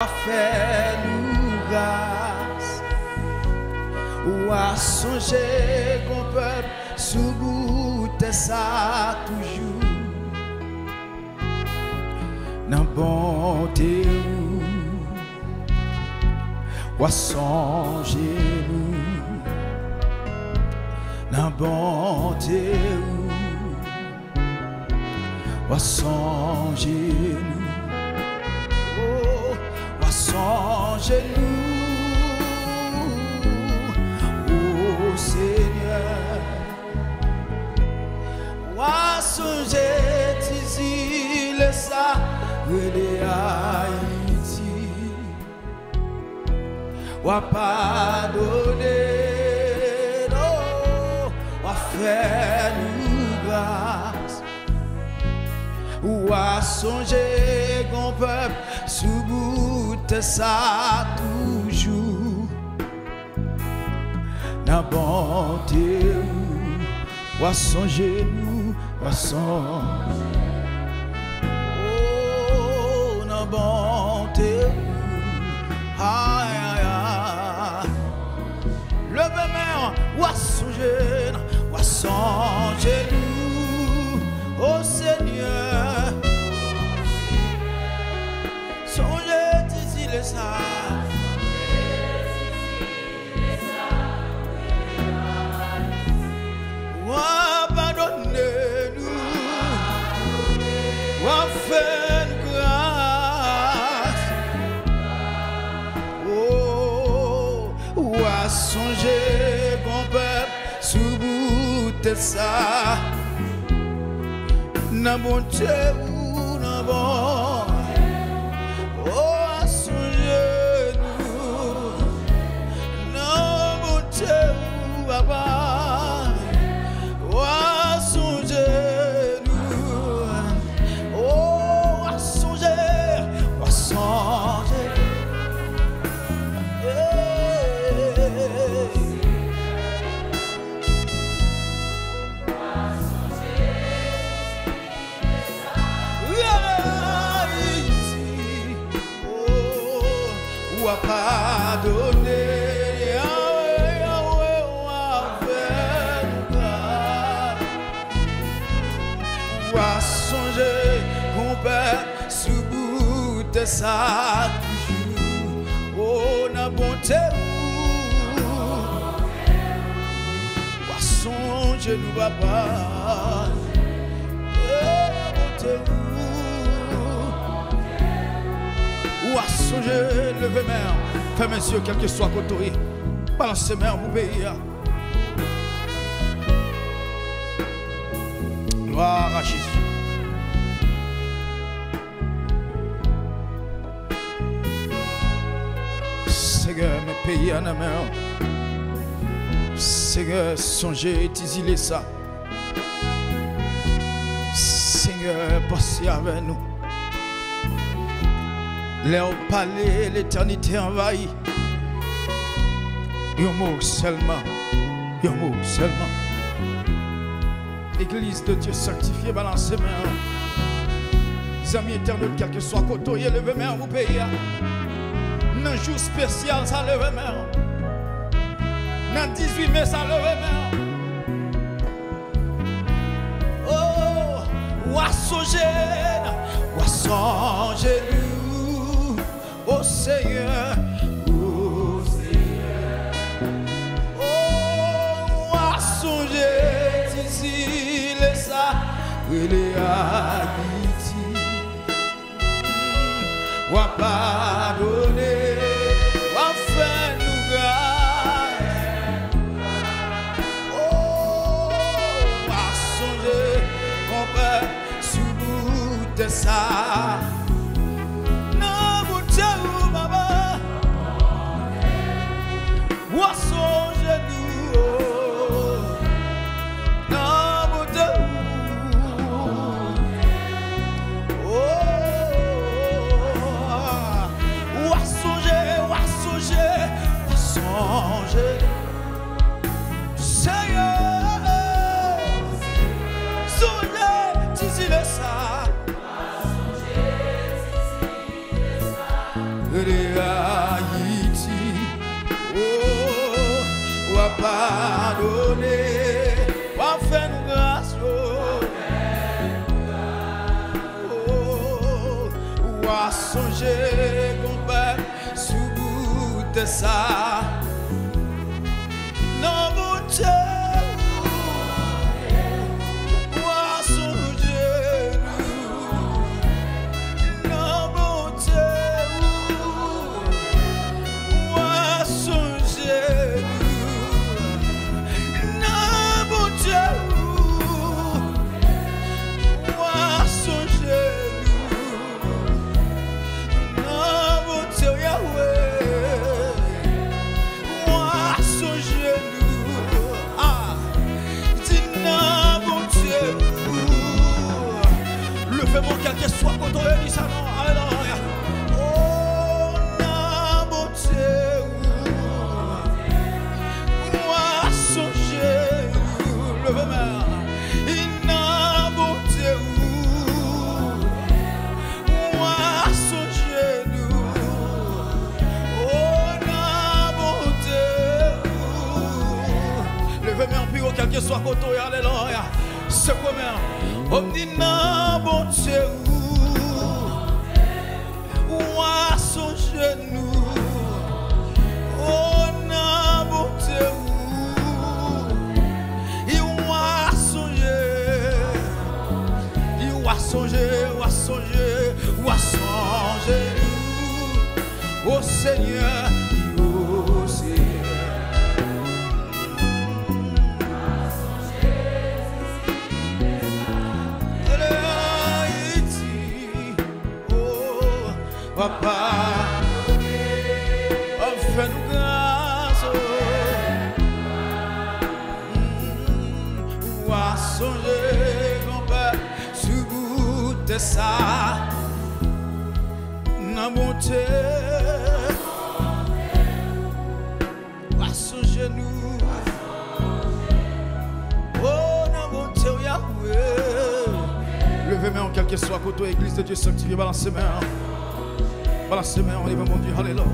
Fais-nous grâce, ou à songer qu'on peut sous-goûter ça toujours. Dans bonté ou à songer nous, dans bonté ou à songer nous. Songez-nous, ô Seigneur, wa songez ici le ça de Haïti, wa pardonner, wa faire nous grâce, wa songer qu'on peuple sous ça toujours dans bonté ou à songer nous à songer oh dans bonté aïe aïe aïe levez main ou à songer nous oh Seigneur les ça. Wa pardonnez-nous, wa faites grâce. Oh, wa songer qu'on peut sous-goûter ça. N'a bonté ou n'a bon. Papa, wa songer nous, oh wa songer, oh wa pardonner. Sous-goûter ça toujours, oh na bonté ou songer nous papa, bonté ou songer lever main, fermez les yeux quel que soit côté, balancez main pour payer. Gloire à Jésus. Seigneur, me payer en main. Seigneur, songez, utilisez ça. Seigneur, passez avec nous. Leur palais, l'éternité envahie. Un mot seulement. Un mot seulement. Église de Dieu sanctifiée, balancez main. Les amis éternels, quel que soit côté, levez main, vous payez. Dans un jour spécial, ça leve main. Dans 18 mai, ça leve main. Oh, ou à songer nous, oh Seigneur, oh Seigneur. Oh, ou à songer ici, les ça, les Haïti, ou à pardonner. Ça non bonté ou baba ou songer nous non bonté ou de ça. Non, mon Dieu. Quel que soit quand on dit ça, non, alléluia. Oh, na mon Dieu, moi songer, levez-moi. Na mon Dieu, moi songer, oh, na mon Dieu, levez-moi en plus, quel que soit quand on dit alléluia. C'est comment? On dit non, bon Dieu, moi son genou. Oh non, bon Dieu, il va songer, il va songer, il va songer, il va songer. Oh Seigneur, oh Seigneur. Papa, fais-nous grâce, ou à songer, grand-père, sur bout de ça, n'a monté, ou à songer nous, oh, n'a monté, Yahweh, levez-moi en quelque soit côté, Église de Dieu sanctifié, balancez main. Voilà, c'est bien, on est mon Dieu, alléluia.